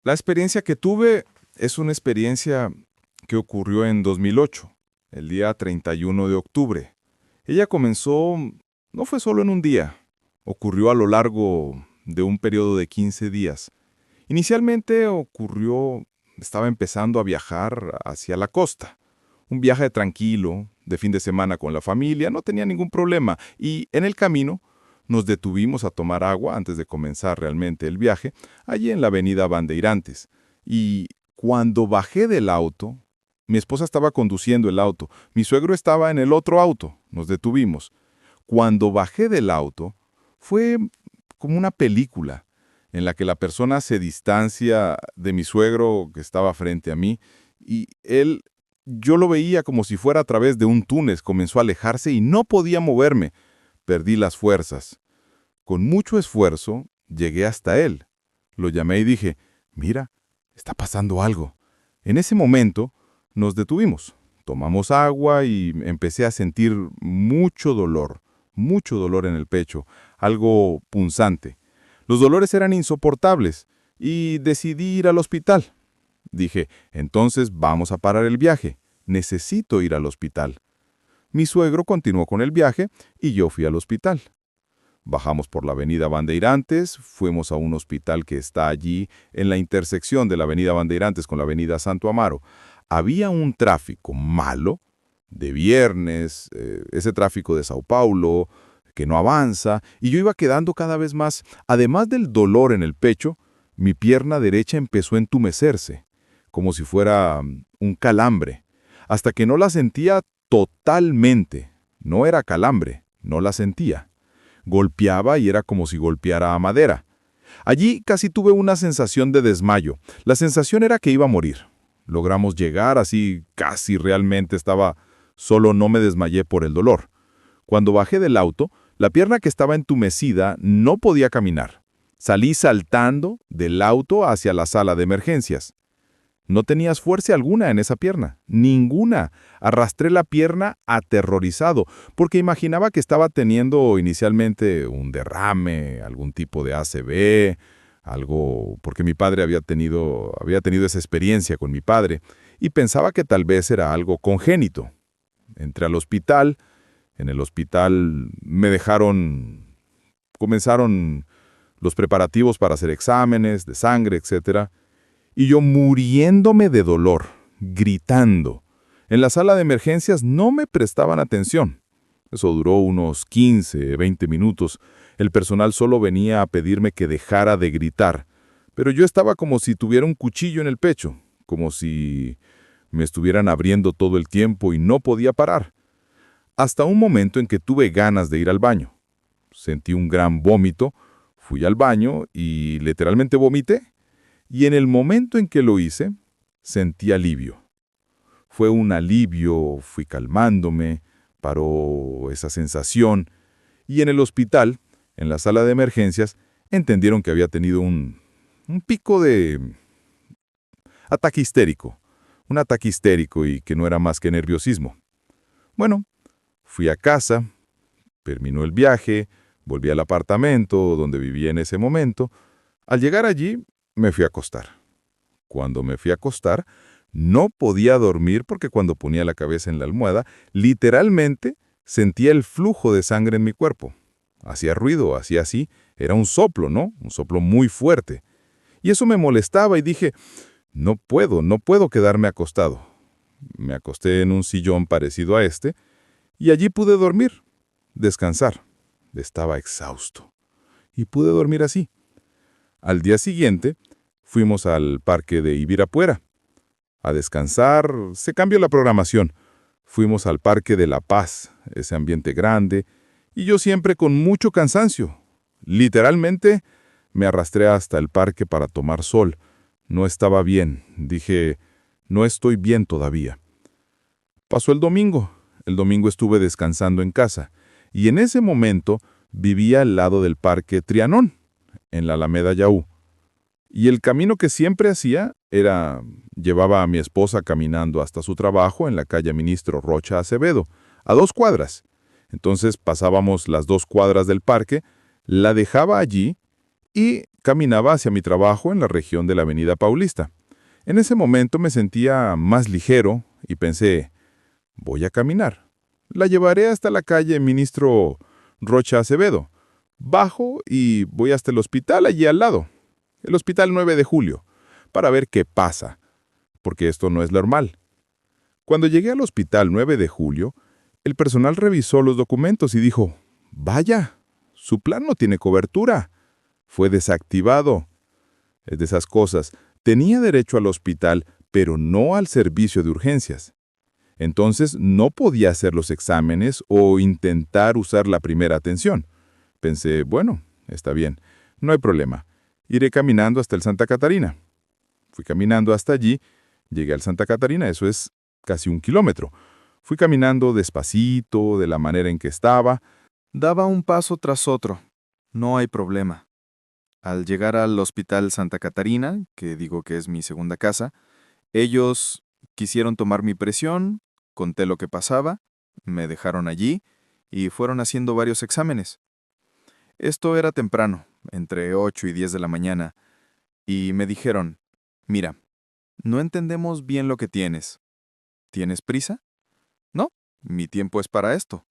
La experiencia que tuve es una experiencia que ocurrió en 2008, el día 31 de octubre. Ella comenzó, no fue solo en un día, ocurrió a lo largo de un periodo de 15 días. Inicialmente estaba empezando a viajar hacia la costa. Un viaje tranquilo, de fin de semana con la familia, no tenía ningún problema. Y en el camino nos detuvimos a tomar agua antes de comenzar realmente el viaje, allí en la avenida Bandeirantes. Y cuando bajé del auto, mi esposa estaba conduciendo el auto, mi suegro estaba en el otro auto, nos detuvimos. Cuando bajé del auto, fue como una película en la que la persona se distancia de mi suegro que estaba frente a mí y yo lo veía como si fuera a través de un túnel, comenzó a alejarse y no podía moverme. Perdí las fuerzas. Con mucho esfuerzo, llegué hasta él. Lo llamé y dije, mira, está pasando algo. En ese momento, nos detuvimos. Tomamos agua y empecé a sentir mucho dolor en el pecho, algo punzante. Los dolores eran insoportables y decidí ir al hospital. Dije, entonces vamos a parar el viaje. Necesito ir al hospital. Mi suegro continuó con el viaje y yo fui al hospital. Bajamos por la avenida Bandeirantes, fuimos a un hospital que está allí en la intersección de la avenida Bandeirantes con la avenida Santo Amaro. Había un tráfico malo de viernes, ese tráfico de Sao Paulo, que no avanza, y yo iba quedando cada vez más. Además del dolor en el pecho, mi pierna derecha empezó a entumecerse, como si fuera un calambre, hasta que no la sentía totalmente. No era calambre, no la sentía. Golpeaba y era como si golpeara a madera. Allí casi tuve una sensación de desmayo. La sensación era que iba a morir. Logramos llegar, así casi realmente estaba, solo no me desmayé por el dolor. Cuando bajé del auto, la pierna que estaba entumecida no podía caminar. Salí saltando del auto hacia la sala de emergencias. No tenías fuerza alguna en esa pierna, ninguna. Arrastré la pierna aterrorizado, porque imaginaba que estaba teniendo inicialmente un derrame, algún tipo de ACV, algo, porque mi padre había tenido esa experiencia con mi padre, y pensaba que tal vez era algo congénito. Entré al hospital, en el hospital comenzaron los preparativos para hacer exámenes de sangre, etcétera. Y yo muriéndome de dolor, gritando. En la sala de emergencias no me prestaban atención. Eso duró unos 15, 20 minutos. El personal solo venía a pedirme que dejara de gritar. Pero yo estaba como si tuviera un cuchillo en el pecho, como si me estuvieran abriendo todo el tiempo y no podía parar. Hasta un momento en que tuve ganas de ir al baño. Sentí un gran vómito, fui al baño y literalmente vomité. Y en el momento en que lo hice, sentí alivio. Fue un alivio, fui calmándome, paró esa sensación. Y en el hospital, en la sala de emergencias, entendieron que había tenido un pico de ataque histérico. Un ataque histérico y que no era más que nerviosismo. Bueno, fui a casa, terminó el viaje, volví al apartamento donde vivía en ese momento. Al llegar allí, me fui a acostar. Cuando me fui a acostar, no podía dormir porque cuando ponía la cabeza en la almohada, literalmente sentía el flujo de sangre en mi cuerpo. Hacía ruido, hacía así, era un soplo, ¿no? Un soplo muy fuerte. Y eso me molestaba y dije, no puedo quedarme acostado. Me acosté en un sillón parecido a este y allí pude dormir, descansar. Estaba exhausto. Y pude dormir así. Al día siguiente, fuimos al parque de Ibirapuera a descansar. Se cambió la programación. Fuimos al Parque de La Paz, ese ambiente grande, y yo siempre con mucho cansancio. Literalmente, me arrastré hasta el parque para tomar sol. No estaba bien. Dije, no estoy bien todavía. Pasó el domingo. El domingo estuve descansando en casa, y en ese momento vivía al lado del Parque Trianón, en la Alameda Yaú. Y el camino que siempre hacía llevaba a mi esposa caminando hasta su trabajo en la calle Ministro Rocha Acevedo, a 2 cuadras. Entonces pasábamos las 2 cuadras del parque, la dejaba allí y Caminaba hacia mi trabajo en la región de la Avenida Paulista. En ese momento me sentía más ligero y pensé, voy a caminar. La llevaré hasta la calle Ministro Rocha Acevedo. Bajo y voy hasta el hospital allí al lado, el Hospital 9 de Julio, para ver qué pasa, porque esto no es normal. Cuando llegué al Hospital 9 de Julio, el personal revisó los documentos y dijo, vaya, su plan no tiene cobertura. Fue desactivado. Es de esas cosas. Tenía derecho al hospital, pero no al servicio de urgencias. Entonces no podía hacer los exámenes o intentar usar la primera atención. Pensé, bueno, está bien, no hay problema. Iré caminando hasta el Santa Catarina. Fui caminando hasta allí, llegué al Santa Catarina, eso es casi 1 kilómetro. Fui caminando despacito, de la manera en que estaba. Daba un paso tras otro. No hay problema. Al llegar al Hospital Santa Catarina, que digo que es mi segunda casa, ellos quisieron tomar mi presión, conté lo que pasaba, me dejaron allí y fueron haciendo varios exámenes. Esto era temprano, entre 8 y 10 de la mañana, y me dijeron, mira, no entendemos bien lo que tienes. ¿Tienes prisa? No, mi tiempo es para esto.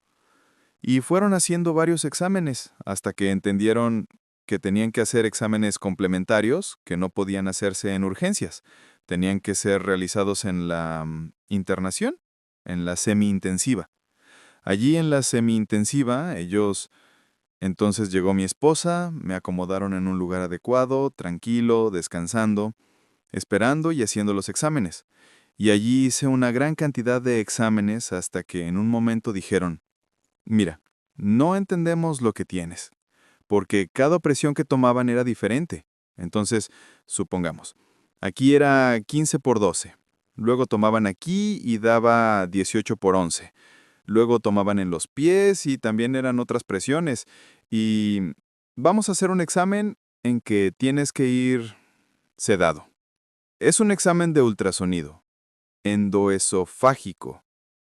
Y fueron haciendo varios exámenes hasta que entendieron que tenían que hacer exámenes complementarios que no podían hacerse en urgencias. Tenían que ser realizados en la internación, en la semi-intensiva. Allí en la semi-intensiva, entonces llegó mi esposa, me acomodaron en un lugar adecuado, tranquilo, descansando, esperando y haciendo los exámenes. Y allí hice una gran cantidad de exámenes hasta que en un momento dijeron, mira, no entendemos lo que tienes, porque cada presión que tomaban era diferente. Entonces, supongamos, aquí era 15 por 12. Luego tomaban aquí y daba 18 por 11. Luego tomaban en los pies y también eran otras presiones. Y vamos a hacer un examen en que tienes que ir sedado. Es un examen de ultrasonido, endoesofágico,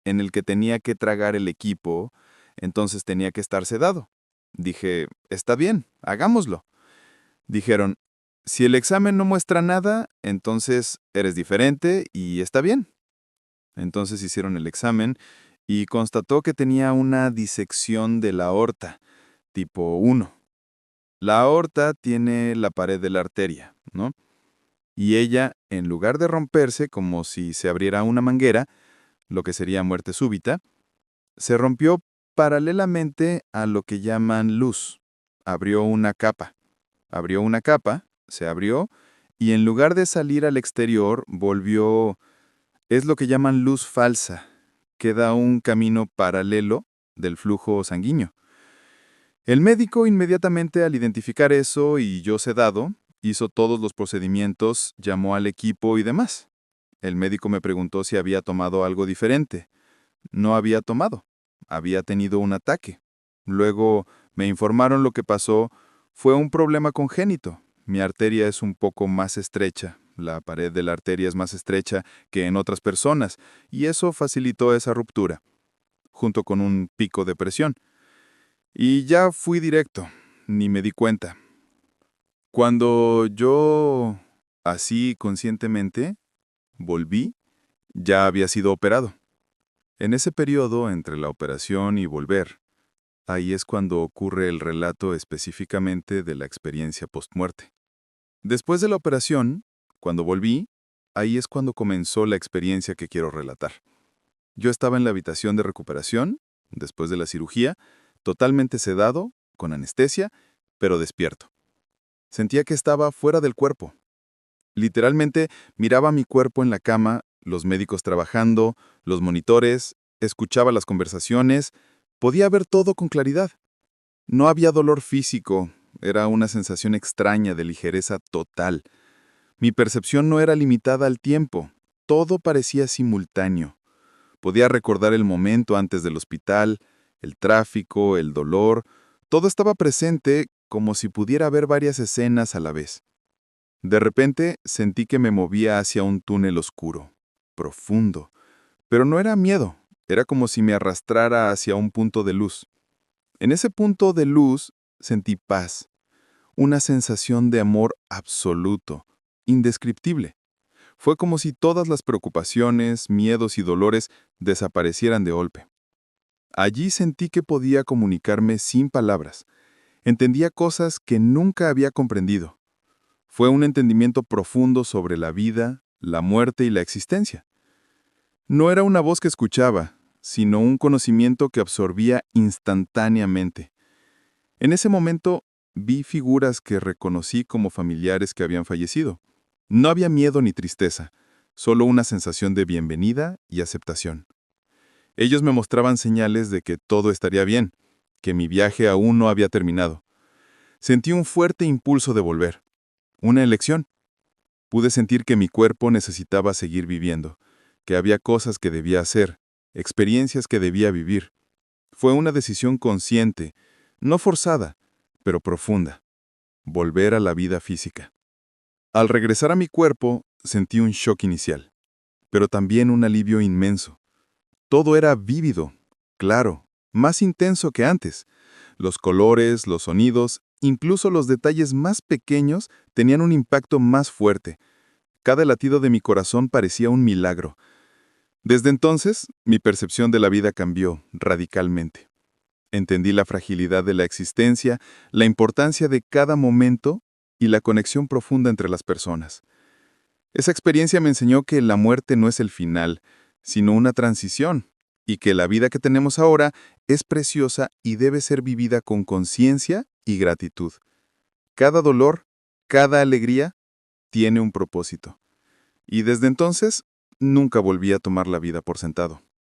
en el que tenía que tragar el equipo, entonces tenía que estar sedado. Dije, está bien, hagámoslo. Dijeron, si el examen no muestra nada, entonces eres diferente y está bien. Entonces hicieron el examen y constató que tenía una disección de la aorta, tipo 1. La aorta tiene la pared de la arteria, ¿no? Y ella, en lugar de romperse como si se abriera una manguera, lo que sería muerte súbita, se rompió paralelamente a lo que llaman luz. Abrió una capa, se abrió, y en lugar de salir al exterior, volvió, es lo que llaman luz falsa. Queda un camino paralelo del flujo sanguíneo. El médico inmediatamente al identificar eso y yo sedado, hizo todos los procedimientos, llamó al equipo y demás. El médico me preguntó si había tomado algo diferente. No había tomado. Había tenido un ataque. Luego me informaron lo que pasó fue un problema congénito. Mi arteria es un poco más estrecha. La pared de la arteria es más estrecha que en otras personas, y eso facilitó esa ruptura, junto con un pico de presión. Y ya fui directo, ni me di cuenta. Cuando yo, así conscientemente, volví, ya había sido operado. En ese periodo entre la operación y volver, ahí es cuando ocurre el relato específicamente de la experiencia postmuerte. Después de la operación, cuando volví, ahí es cuando comenzó la experiencia que quiero relatar. Yo estaba en la habitación de recuperación, después de la cirugía, totalmente sedado, con anestesia, pero despierto. Sentía que estaba fuera del cuerpo. Literalmente miraba mi cuerpo en la cama, los médicos trabajando, los monitores, escuchaba las conversaciones, podía ver todo con claridad. No había dolor físico, era una sensación extraña de ligereza total. Mi percepción no era limitada al tiempo, todo parecía simultáneo. Podía recordar el momento antes del hospital, el tráfico, el dolor, todo estaba presente como si pudiera ver varias escenas a la vez. De repente sentí que me movía hacia un túnel oscuro, profundo, pero no era miedo, era como si me arrastrara hacia un punto de luz. En ese punto de luz sentí paz, una sensación de amor absoluto, indescriptible. Fue como si todas las preocupaciones, miedos y dolores desaparecieran de golpe. Allí sentí que podía comunicarme sin palabras. Entendía cosas que nunca había comprendido. Fue un entendimiento profundo sobre la vida, la muerte y la existencia. No era una voz que escuchaba, sino un conocimiento que absorbía instantáneamente. En ese momento vi figuras que reconocí como familiares que habían fallecido. No había miedo ni tristeza, solo una sensación de bienvenida y aceptación. Ellos me mostraban señales de que todo estaría bien, que mi viaje aún no había terminado. Sentí un fuerte impulso de volver, una elección. Pude sentir que mi cuerpo necesitaba seguir viviendo, que había cosas que debía hacer, experiencias que debía vivir. Fue una decisión consciente, no forzada, pero profunda. Volver a la vida física. Al regresar a mi cuerpo, sentí un shock inicial, pero también un alivio inmenso. Todo era vívido, claro, más intenso que antes. Los colores, los sonidos, incluso los detalles más pequeños tenían un impacto más fuerte. Cada latido de mi corazón parecía un milagro. Desde entonces, mi percepción de la vida cambió radicalmente. Entendí la fragilidad de la existencia, la importancia de cada momento y la conexión profunda entre las personas. Esa experiencia me enseñó que la muerte no es el final, sino una transición, y que la vida que tenemos ahora es preciosa y debe ser vivida con conciencia y gratitud. Cada dolor, cada alegría, tiene un propósito. Y desde entonces, nunca volví a tomar la vida por sentado.